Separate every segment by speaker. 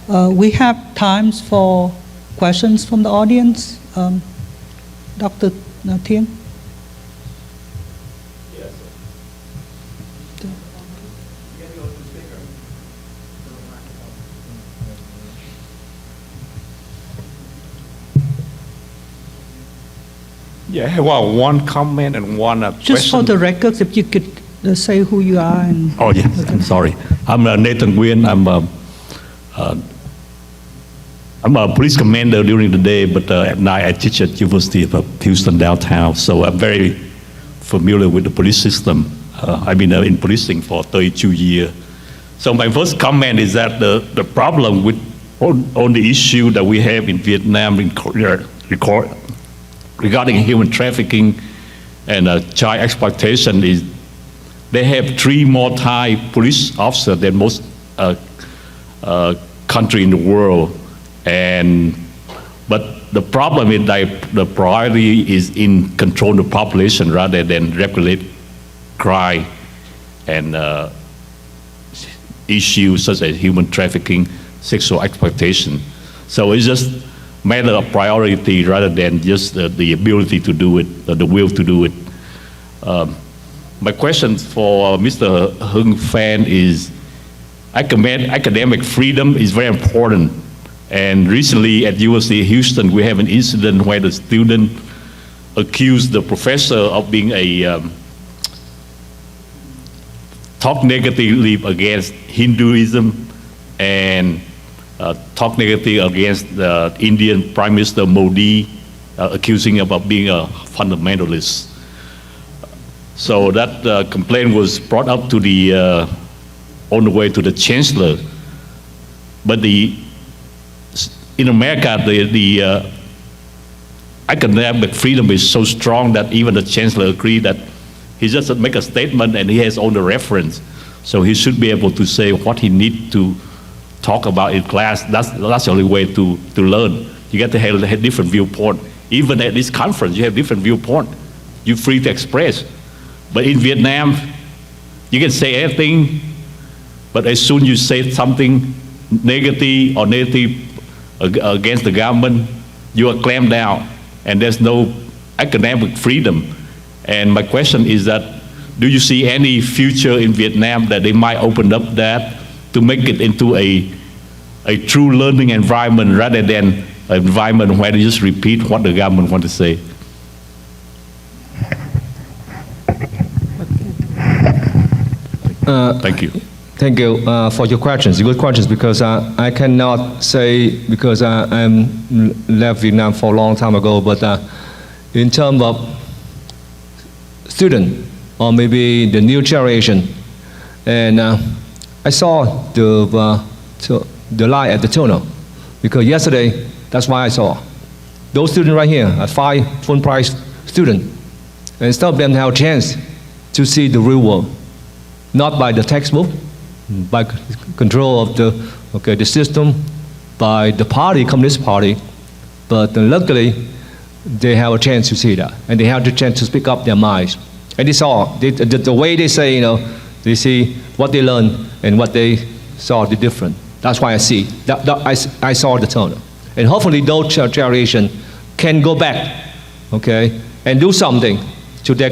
Speaker 1: We have times for questions from the audience. Dr. Thien?
Speaker 2: Yes. Yeah, well, one comment and one
Speaker 1: Just
Speaker 2: question.
Speaker 1: for the records, if you could say who you are and...
Speaker 3: Oh, yes, I'm sorry. I'm Nathan Nguyen. I'm a police commander during the day, but at night I teach at University of Houston downtown. So I'm very familiar with the police system. I've been in policing for 32 years. So my first comment is that the problem with on the issue that we have in Vietnam regarding human trafficking and child exploitation is they have 3 more Thai police officers than most country in the world. But the problem is that the priority is in control the population rather than regulate crime and issues such as human trafficking, sexual exploitation. So it's just a matter of priority rather than just the ability to do it, or the will to do it. My question for Mr. Hung Phan is, academic freedom is very important. And recently at University of Houston, we have an incident where the student accused the professor of being talk negatively against Hinduism and talk negatively against the Indian Prime Minister Modi, accusing him of being a fundamentalist. So that complaint was brought up to on the way to the chancellor. But in America, the academic freedom is so strong that even the chancellor agreed that he just make a statement and he has all the reference. So he should be able to say what he needs to talk about in class. That's the only way to learn. You get to have a different viewpoint. Even at this conference, you have different viewpoint. You're free to express. But in Vietnam, you can say anything, but as soon as you say something negative against the government, you are clamped down, and there's no academic freedom. And my question is that, do you see any future in Vietnam that they might open up that to make it into a true learning environment rather than an environment where they just repeat what the government wants to say? Thank you.
Speaker 4: Thank you for your questions. Good questions, because I cannot say, because I'm left Vietnam for a long time ago, but in terms of student or maybe the new generation, and I saw the light at the tunnel, because yesterday, that's why I saw those students right here are 5 full-price students, and some of them have a chance to see the real world, not by the textbook, by control of the system, by the party, Communist Party, but luckily they have a chance to see that, and they have the chance to speak up their minds. And they saw the way they say, they see what they learn and what they saw the different. That's why I see that I saw the tunnel, and hopefully those generation can go back, okay, and do something to their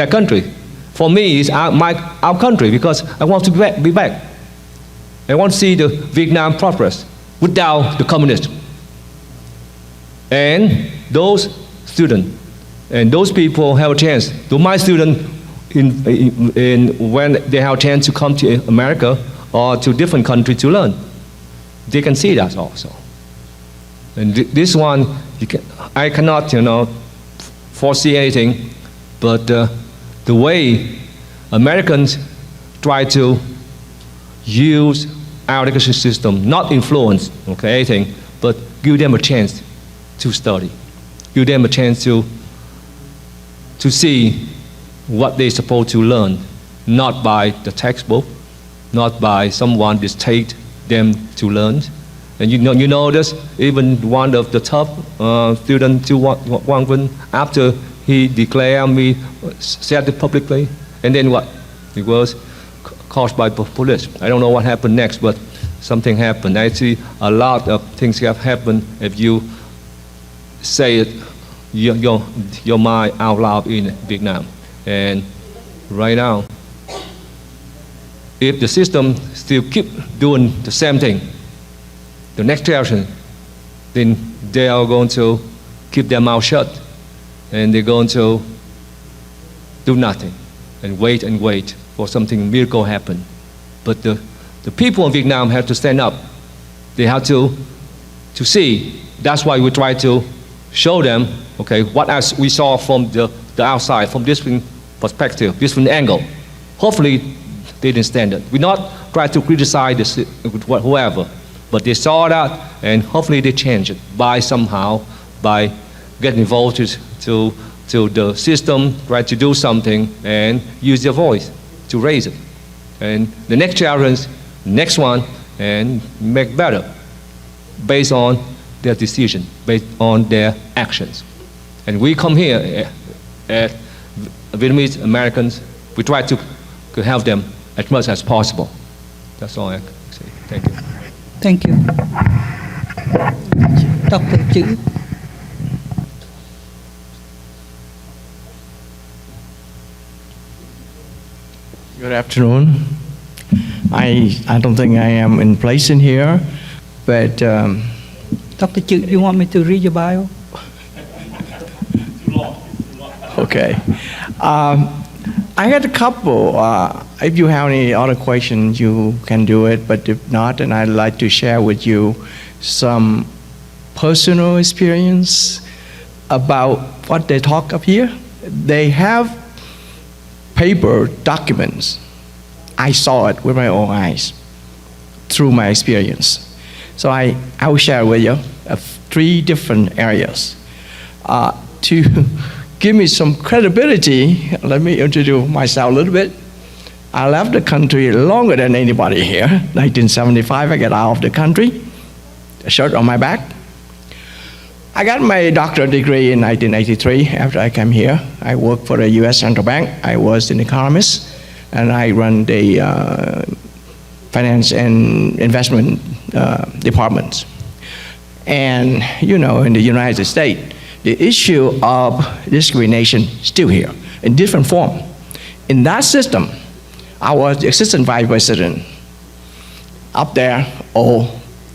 Speaker 4: country. For me, it's our country, because I want to be back. I want to see the Vietnam progress without the communists. And those students and those people have a chance. To my students, when they have a chance to come to America or to different countries to learn, they can see that also. And this one, I cannot, foresee anything, but the way Americans try to use our education system, not influence, anything, but give them a chance to study, give them a chance to see what they're supposed to learn, not by the textbook, not by someone dictate them to learn. And you know this, even one of the top students, Wang Vinh, after he declared me, said it publicly, and then what? It was caused by police. I don't know what happened next, but something happened. I see a lot of things have happened if you say it, your mind out loud in Vietnam. And right now, if the system still keep doing the same thing, the next generation, then they are going to keep their mouth shut, and they're going to do nothing and wait for something miracle happen. But the people in Vietnam have to stand up. They have to see. That's why we try to show them, okay, what as we saw from the outside, from different perspective, different angle. Hopefully, they didn't stand it. We not try to criticize whoever, but they saw that, and hopefully they change it by getting involved to the system, try to do something, and use their voice to raise it. And the next challenge, next one, and make better based on their decision, based on their actions. And we come here at Vietnamese Americans, we try to help them as much as possible. That's all I can say. Thank you.
Speaker 1: Thank you. Dr. Chữ.
Speaker 5: Good afternoon. I don't think I am in place in here, but
Speaker 1: Dr. Chữ, you want me to read your bio?
Speaker 5: okay. I had a couple. If you have any other questions, you can do it. But if not, then I'd like to share with you some personal experience about what they talk up here. They have paper documents. I saw it with my own eyes through my experience. So I will share with you 3 different areas. To give me some credibility, let me introduce myself a little bit. I left the country longer than anybody here. 1975, I got out of the country, a shirt on my back. I got my doctorate degree in 1983 after I came here. I worked for the U.S. Central Bank. I was an economist, and I run the finance and investment departments. And you know, in the United States, the issue of discrimination is still here in different form. In that system, I was the assistant vice president up there, all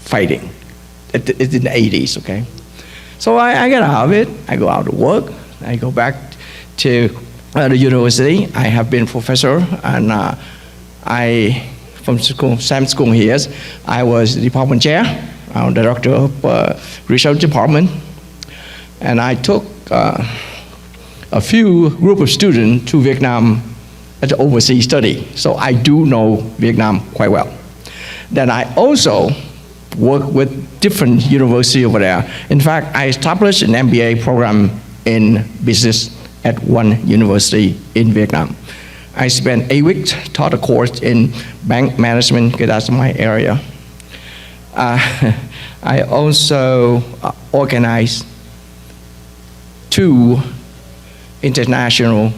Speaker 5: fighting. It's in the 80s, okay? So I get out of it. I go out to work. I go back to the university. I have been professor, and from school, same school here, I was the department chair, I'm director of research department. And I took a few group of students to Vietnam as an overseas study. So I do know Vietnam quite well. Then I also work with different universities over there. In fact, I established an MBA program in business at one university in Vietnam. I spent 8 weeks, taught a course in bank management, because that's my area. I also organized 2 international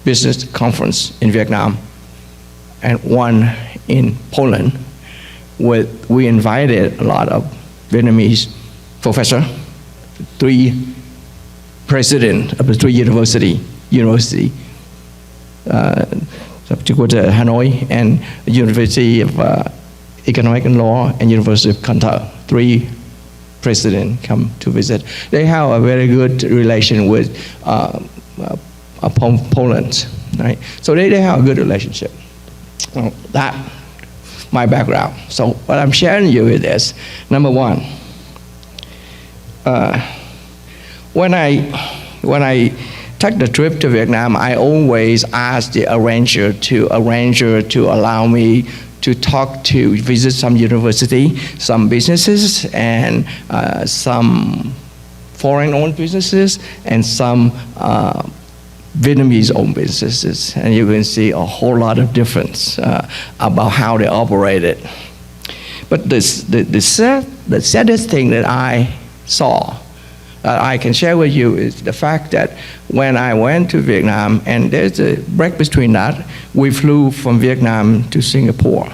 Speaker 5: business conferences in Vietnam and 1 in Poland. We invited a lot of Vietnamese professors, 3 presidents of the 3 university, Hanoi, and University of Economic and Law, and University of Qatar. 3 presidents come to visit. They have a very good relation with Poland, right? So they have a good relationship. That my background. So what I'm sharing you with is, number 1, when I took the trip to Vietnam, I always asked the arranger to allow me to visit some university, some businesses, and some foreign-owned businesses, and some Vietnamese-owned businesses, and you can see a whole lot of difference about how they operated. But the saddest thing that I saw, I can share with you, is the fact that when I went to Vietnam, and there's a break between that, we flew from Vietnam to Singapore.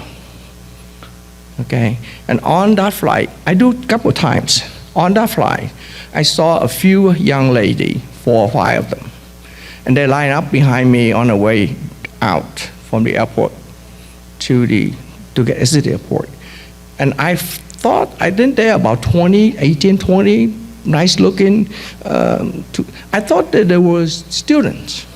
Speaker 5: Okay, and on that flight, I do a couple of times. On that flight, I saw a few young ladies, 4 or 5 of them, and they line up behind me on the way out from the airport to get exit the airport. And I thought, I think they're about 18, 20, nice looking. I thought that they were students.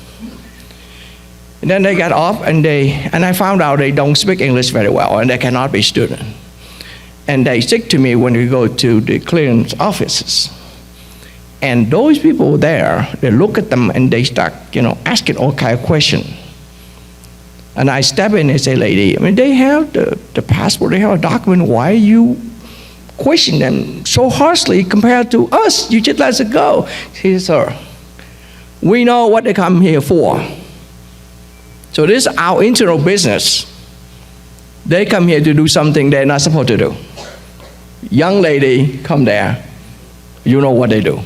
Speaker 5: And then they got off and I found out they don't speak English very well and they cannot be students. And they stick to me when we go to the clearance offices. And those people there, they look at them and they start, asking all kind of questions. And I step in and say, lady, I mean, they have the passport, they have a document, why you question them so harshly compared to us? You just let it go. She said, sir, we know what they come here for. So this is our internal business. They come here to do something they're not supposed to do. Young lady come there, you know what they do,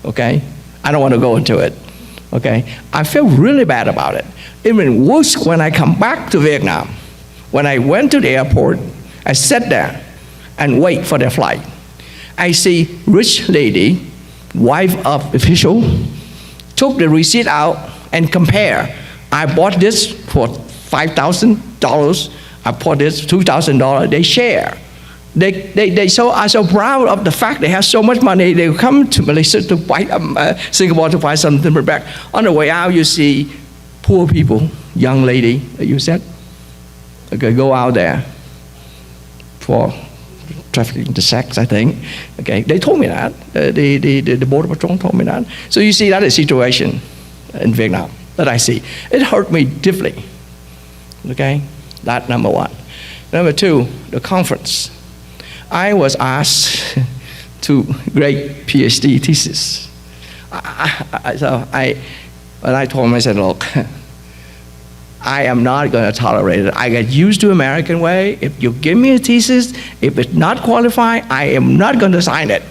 Speaker 5: okay? I don't want to go into it, okay? I feel really bad about it. Even worse when I come back to Vietnam. When I went to the airport, I sat there and wait for their flight. I see rich lady, wife of official, took the receipt out and compare. I bought this for $5,000. I bought this $2,000. They share. They are so proud of the fact they have so much money. They come to Malaysia to buy Singapore to buy something back. On the way out, you see poor people, young lady that you said, okay, go out there for trafficking the sex, I think. Okay, they told me that. The border patrol told me that. So you see that is the situation in Vietnam that I see. It hurt me deeply. Okay, that number one. Number two, the conference. I was asked to grade PhD thesis. But I told him, I said, look, I am not going to tolerate it. I get used to American way. If you give me a thesis, if it's not qualified, I am not going to sign it.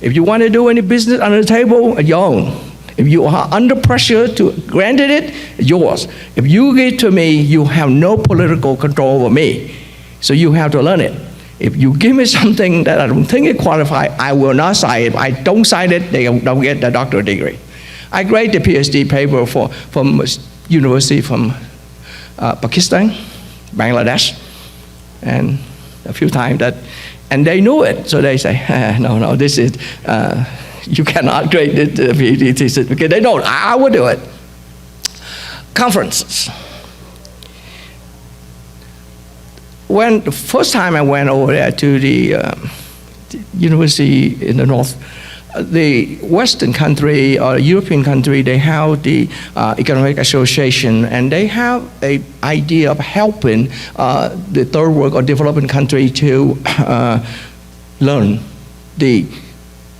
Speaker 5: If you want to do any business under the table, your own. If you are under pressure to grant it, yours. If you give it to me, you have no political control over me. So you have to learn it. If you give me something that I don't think it qualifies, I will not sign it. If I don't sign it, they don't get the doctorate degree. I graded the PhD paper from university from Pakistan, Bangladesh, and a few times and they knew it. So they say, no, this is, you cannot grade the PhD thesis because they don't. I will do it. Conferences. When the first time I went over there to the university in the north, the Western country or European country, they have the Economic Association, and they have an idea of helping the third world or developing country to learn the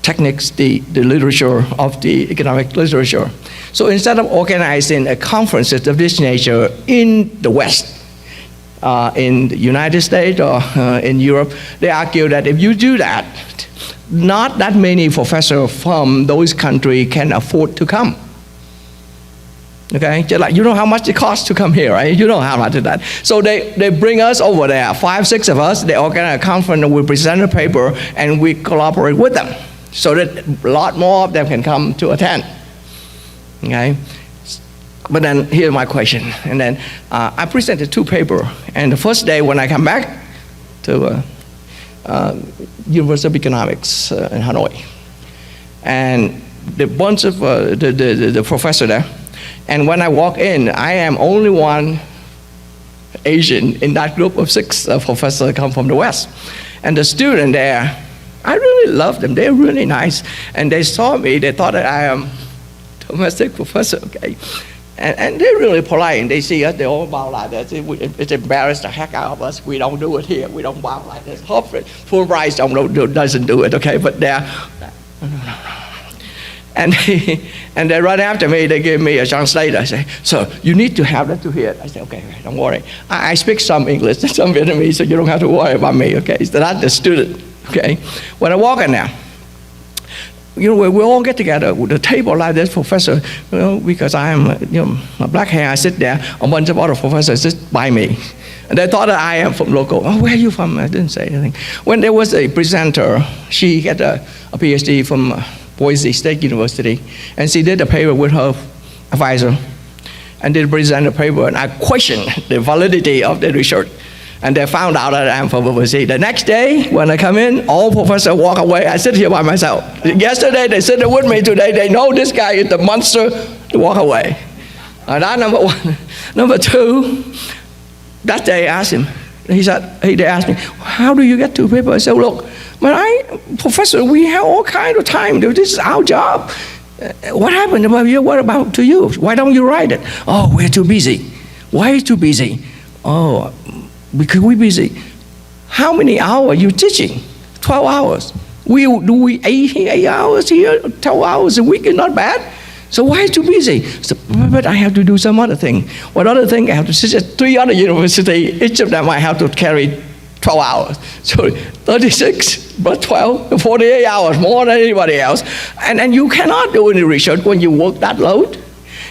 Speaker 5: techniques, the literature of the economic literature. So instead of organizing a conference of this nature in the West, in the United States or in Europe, they argue that if you do that, not that many professors from those countries can afford to come. Okay, just like you know how much it costs to come here, right? You know how much is that. So they bring us over there, 5, 6 of us. They organize a conference, and we present a paper, and we collaborate with them, so that a lot more of them can come to attend. Okay. But then here's my question. And then I presented 2 papers. And the first day when I come back to University of Economics in Hanoi, and the bunch of the professor there, and when I walk in, I am only one Asian in that group of 6 professors come from the West. And the student there, I really love them. They're really nice. And they saw me, they thought that I am domestic professor, okay? And they're really polite, and they see us, they all bow like that. It's embarrassed the heck out of us. We don't do it here. We don't bow like this. Fulbright doesn't do it, okay? But they're, and they run after me. They give me a translator. I say, so you need to have that to hear. I say, okay, don't worry. I speak some English, some Vietnamese, so you don't have to worry about me, okay? So that's the student, okay? When I walk in there, you know, we all get together with a table like this, professor, you know, because I am, my black hair, I sit there, a bunch of other professors sit by me. And they thought that I am from local. Oh, where are you from? I didn't say anything. When there was a presenter, she had a PhD from Boise State University, and she did a paper with her advisor, and they presented a paper, and I questioned the validity of the research. And they found out that I'm from overseas. The next day, when I come in, all professors walk away. I sit here by myself. Yesterday, they sit with me. Today, they know this guy is the monster. They walk away. That's number one. Number two, that day I asked him. They asked me, how do you get to paper? I said, look, professor, we have all kinds of time. This is our job. What happened about you? What about to you? Why don't you write it? Oh, we're too busy. Why are you too busy? Oh, because we're busy. How many hours are you teaching? 12 hours. We 8 hours here, 12 hours a week is not bad. So why are you too busy? So, but I have to do some other thing. What other thing? I have to teach at 3 other universities. Each of them I have to carry 12 hours. So 36 plus 12, 48 hours, more than anybody else. And you cannot do any research when you work that load.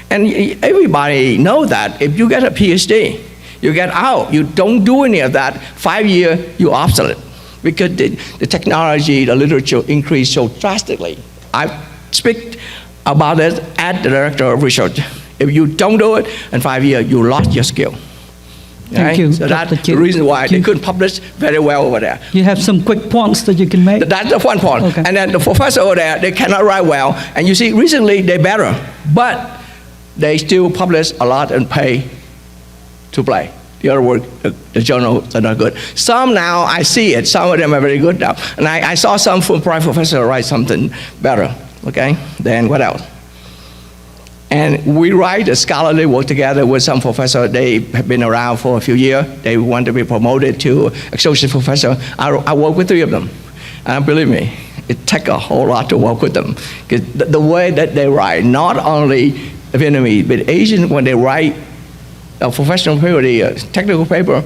Speaker 5: And everybody knows that if you get a PhD, you get out, you don't do any of that, 5 years, you're obsolete. Because the technology, the literature increased so drastically. I speak about it at the director of research. If you don't do it, in 5 years, you lost your skill.
Speaker 1: Thank you,
Speaker 5: So that's
Speaker 1: Dr.
Speaker 5: the
Speaker 1: Kim.
Speaker 5: reason why they couldn't publish very well over there.
Speaker 1: You have some quick points that you can make?
Speaker 5: That's the one point.
Speaker 1: Okay.
Speaker 5: And then the professor over there, they cannot write well. And you see, recently they're better, but they still publish a lot and pay to play. The other word, the journals are not good. Some now, I see it, some of them are very good now. And I saw some Fulbright professor write something better, okay? Then what else? And we write a scholarly work together with some professor. They have been around for a few years. They want to be promoted to associate professor. I work with 3 of them. And believe me, it takes a whole lot to work with them. Because the way that they write, not only Vietnamese, but Asian, when they write a professional paper, a technical paper,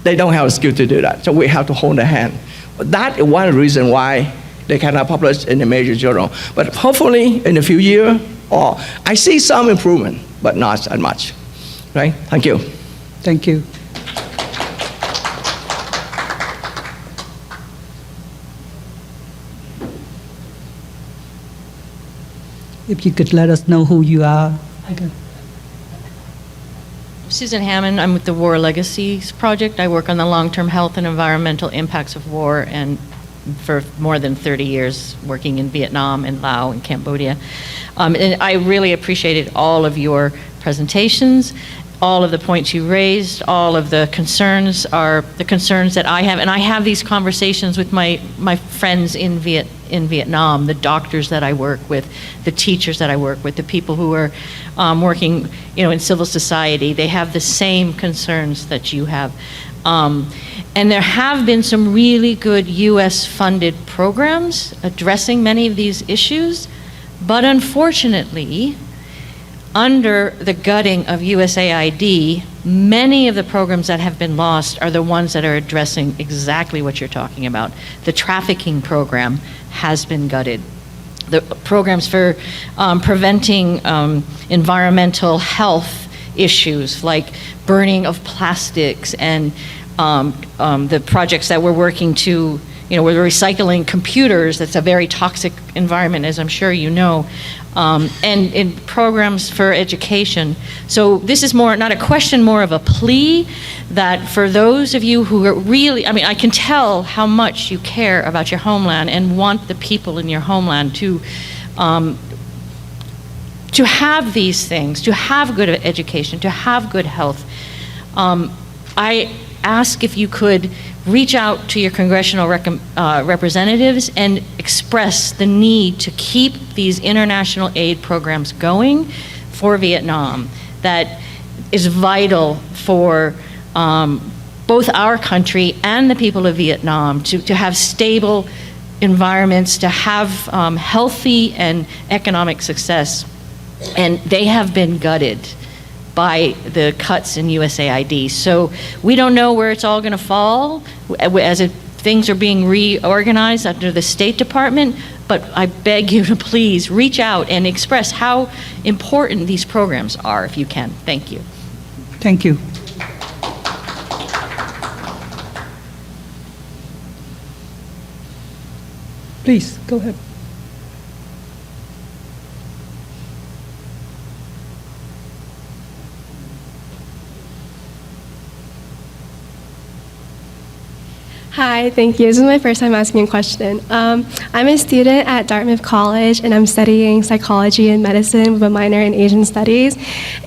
Speaker 5: they don't have the skill to do that. So we have to hold their hand. But that is one reason why they cannot publish in a major journal. But hopefully in a few years, I see some improvement, but not that much. Right? Thank you.
Speaker 1: Thank you. If you could let us know who you are. Okay.
Speaker 6: Susan Hammond, I'm with the War Legacies Project. I work on the long-term health and environmental impacts of war, and for more than 30 years working in Vietnam and Laos and Cambodia. And I really appreciated all of your presentations, all of the points you raised, all of the concerns are the concerns that I have. And I have these conversations with my friends in Vietnam, the doctors that I work with, the teachers that I work with, the people who are working, in civil society. They have the same concerns that you have. And there have been some really good US-funded programs addressing many of these issues, but unfortunately, under the gutting of USAID, many of the programs that have been lost are the ones that are addressing exactly what you're talking about. The trafficking program has been gutted. The programs for preventing environmental health issues like burning of plastics and the projects that we're working to, we're recycling computers. That's a very toxic environment, as I'm sure you know. And in programs for education. So this is not a question, more of a plea that for those of you who are really, I can tell how much you care about your homeland and want the people in your homeland to have these things, to have good education, to have good health. I ask if you could reach out to your congressional representatives and express the need to keep these international aid programs going for Vietnam. That is vital for both our country and the people of Vietnam to have stable environments, to have healthy and economic success. And they have been gutted by the cuts in USAID. So we don't know where it's all going to fall as things are being reorganized under the State Department, but I beg you to please reach out and express how important these programs are if you can. Thank you.
Speaker 1: Thank you. Please, go ahead.
Speaker 7: Hi, thank you. This is my first time asking a question. I'm a student at Dartmouth College, and I'm studying psychology and medicine with a minor in Asian studies.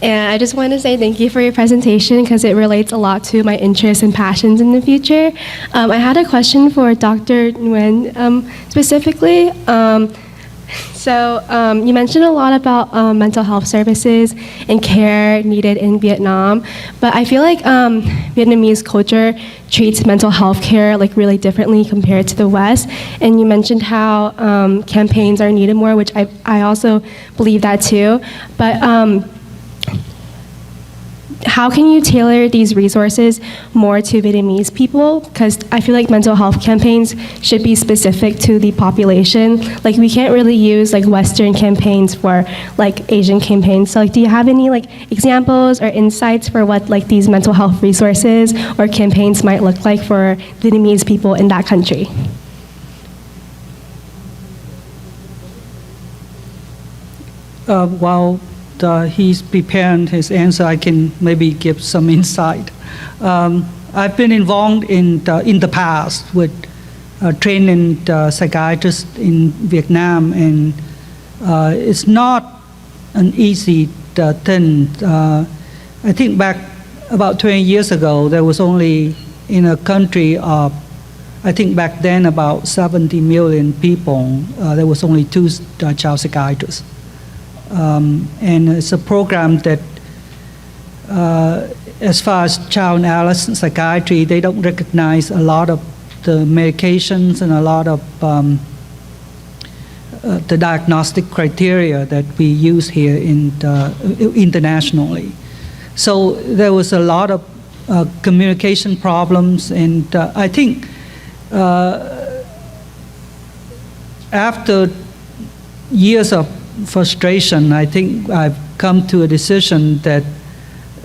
Speaker 7: And I just wanted to say thank you for your presentation because it relates a lot to my interests and passions in the future. I had a question for Dr. Nguyen specifically. So you mentioned a lot about mental health services and care needed in Vietnam, but I feel like Vietnamese culture treats mental health care like really differently compared to the West. And you mentioned how campaigns are needed more, which I also believe that too. But how can you tailor these resources more to Vietnamese people? Because I feel like mental health campaigns should be specific to the population. Like we can't really use like Western campaigns for like Asian campaigns. So like, do you have any like examples or insights for what like these mental health resources or campaigns might look like for Vietnamese people in that country?
Speaker 1: While he's preparing his answer, I can maybe give some insight. I've been involved in the past with training psychiatrists in Vietnam, and it's not an easy thing. I think back about 20 years ago, there was only in a country of, I think back then about 70 million people, there was only 2 child psychiatrists. And it's a program that, as far as child and adolescent psychiatry, they don't recognize a lot of the medications and a lot of the diagnostic criteria that we use here internationally. So there was a lot of communication problems, and I think after years of frustration, I think I've come to a decision that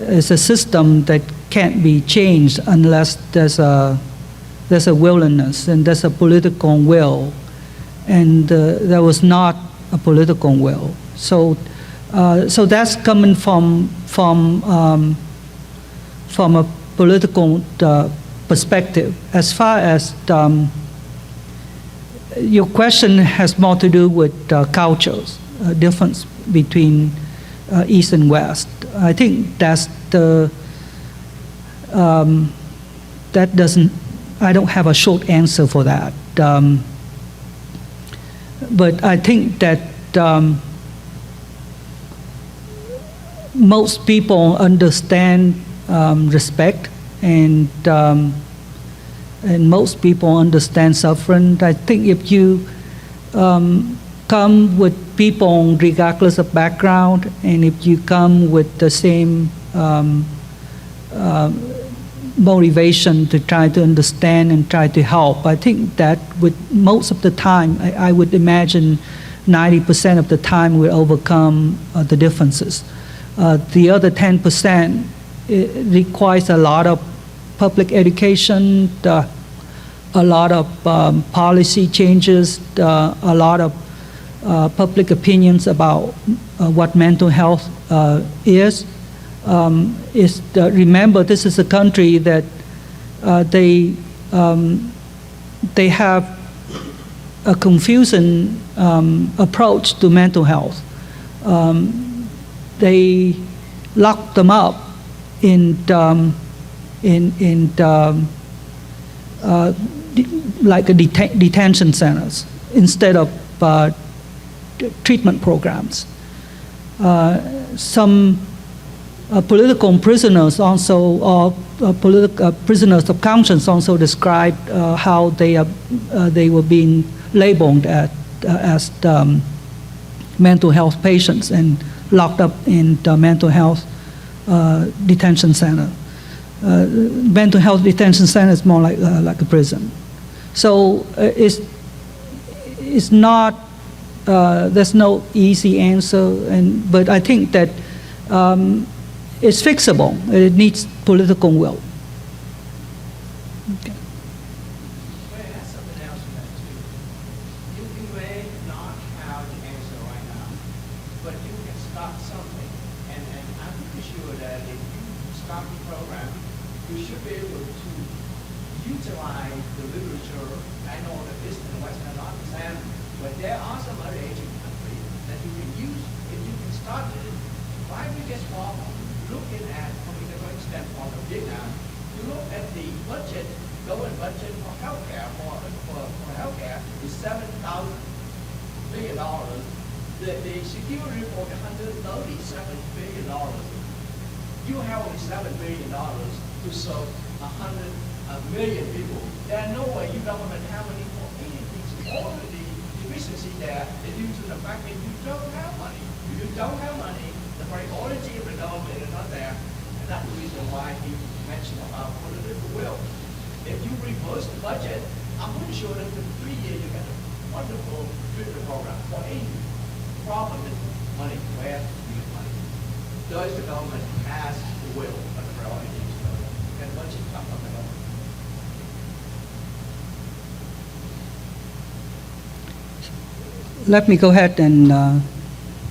Speaker 1: it's a system that can't be changed unless there's a willingness and there's a political will, and there was not a political will. So that's coming from a political perspective. As far as your question has more to do with cultures. Difference between East and West. I think that's that doesn't, I don't have a short answer for that. But I think that most people understand respect, and most people understand suffering. I think if you come with people regardless of background, and if you come with the same motivation to try to understand and try to help, I think that with most of the time, I would imagine 90% of the time we overcome the differences. The other 10% it requires a lot of public education, a lot of policy changes, a lot of public opinions about what mental health is. Remember, this is a country that they have a confusing approach to mental health. They lock them up in like a detention centers instead of treatment programs. Some political prisoners also, or prisoners of conscience also described how they were being labeled as mental health patients and locked up in the mental health detention center. Mental health detention center is more like a prison. So it's not, there's no easy answer, but I think that it's fixable. It needs political will. Okay.
Speaker 8: we should be able to utilize the literature. I know that this in the West are not exam, but there are some other Asian countries that you can use, and you can start to try to get problem, looking at, for instance, for Vietnam, you look at the budget, government budget for healthcare, for healthcare is $7,000 billion. The security for $137 billion. You have only $7 billion to serve 100 million people. There's no way you government have any for anything. All of the deficiency there is due to the fact that you don't have money. If you don't have money, the priority of the government is not there. And that's the reason why he mentioned about political will. If you reverse the budget, I'm pretty sure that in 3 years you get a wonderful treatment program for any problem with money, where you get money. Does the government has the will, but the priority is the government. And budget comes from the government.
Speaker 1: Let me go ahead and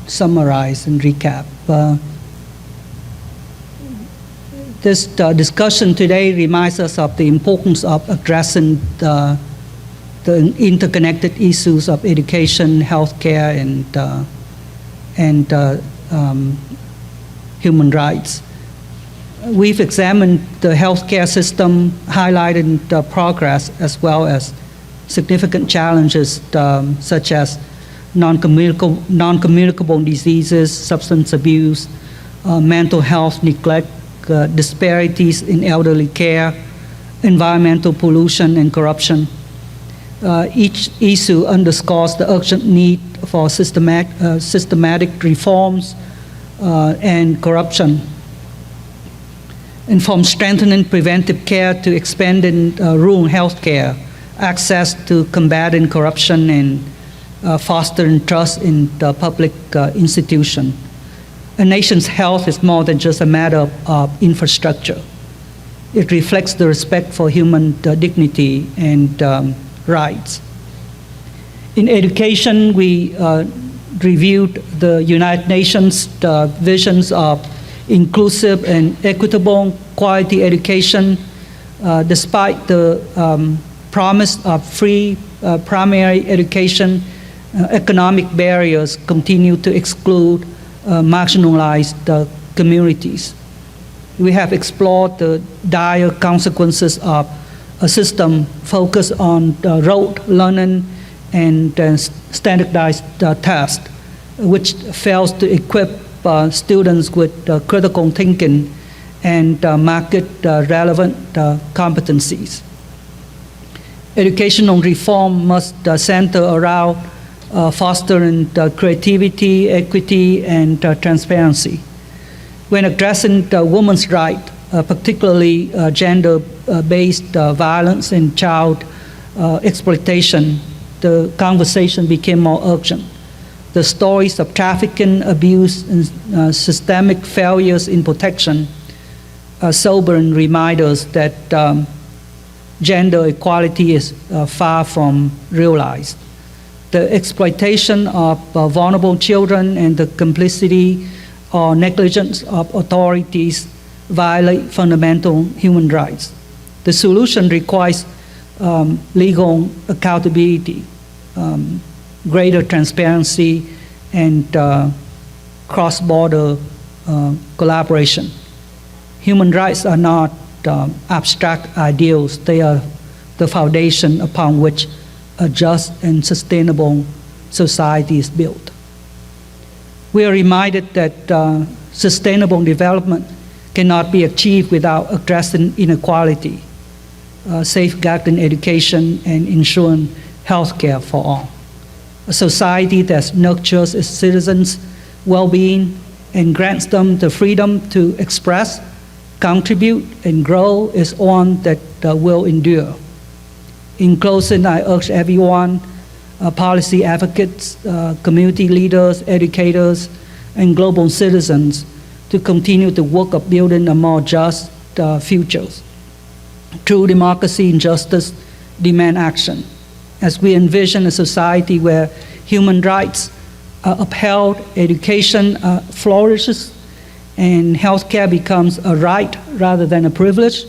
Speaker 1: summarize and recap. This discussion today reminds us of the importance of addressing the interconnected issues of education, healthcare, and human rights. We've examined the healthcare system, highlighted progress as well as significant challenges such as non-communicable diseases, substance abuse, mental health neglect, disparities in elderly care, environmental pollution, and corruption. Each issue underscores the urgent need for systematic reforms and corruption. And from strengthening preventive care to expanding rural health care, access to combating corruption and fostering trust in the public institution. A nation's health is more than just a matter of infrastructure. It reflects the respect for human dignity and rights. In education, we reviewed the United Nations visions of inclusive and equitable quality education. Despite the promise of free primary education, economic barriers continue to exclude marginalized communities. We have explored the dire consequences of a system focused on rote learning and standardized tests, which fails to equip students with critical thinking and market-relevant competencies. Educational reform must center around fostering creativity, equity, and transparency. When addressing women's rights, particularly gender-based violence and child exploitation, the conversation became more urgent. The stories of trafficking, abuse, and systemic failures in protection are sobering reminders that gender equality is far from realized. The exploitation of vulnerable children and the complicity or negligence of authorities violate fundamental human rights. The solution requires legal accountability, greater transparency, and cross-border collaboration. Human rights are not abstract ideals. They are the foundation upon which a just and sustainable society is built. We are reminded that sustainable development cannot be achieved without addressing inequality, safeguarding education, and ensuring health care for all. A society that nurtures its citizens' well-being and grants them the freedom to express, contribute, and grow is one that will endure. In closing, I urge everyone, policy advocates, community leaders, educators, and global citizens to continue the work of building a more just future. True democracy and justice demand action. As we envision a society where human rights are upheld, education flourishes, and healthcare becomes a right rather than a privilege,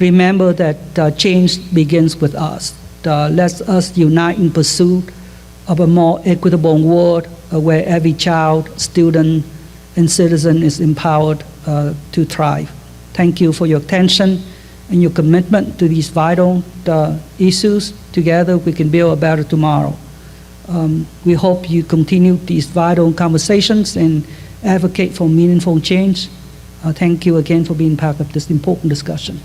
Speaker 1: remember that change begins with us. Let us unite in pursuit of a more equitable world where every child, student, and citizen is empowered to thrive. Thank you for your attention and your commitment to these vital issues. Together, we can build a better tomorrow. We hope you continue these vital conversations and advocate for meaningful change. Thank you again for being part of this important discussion.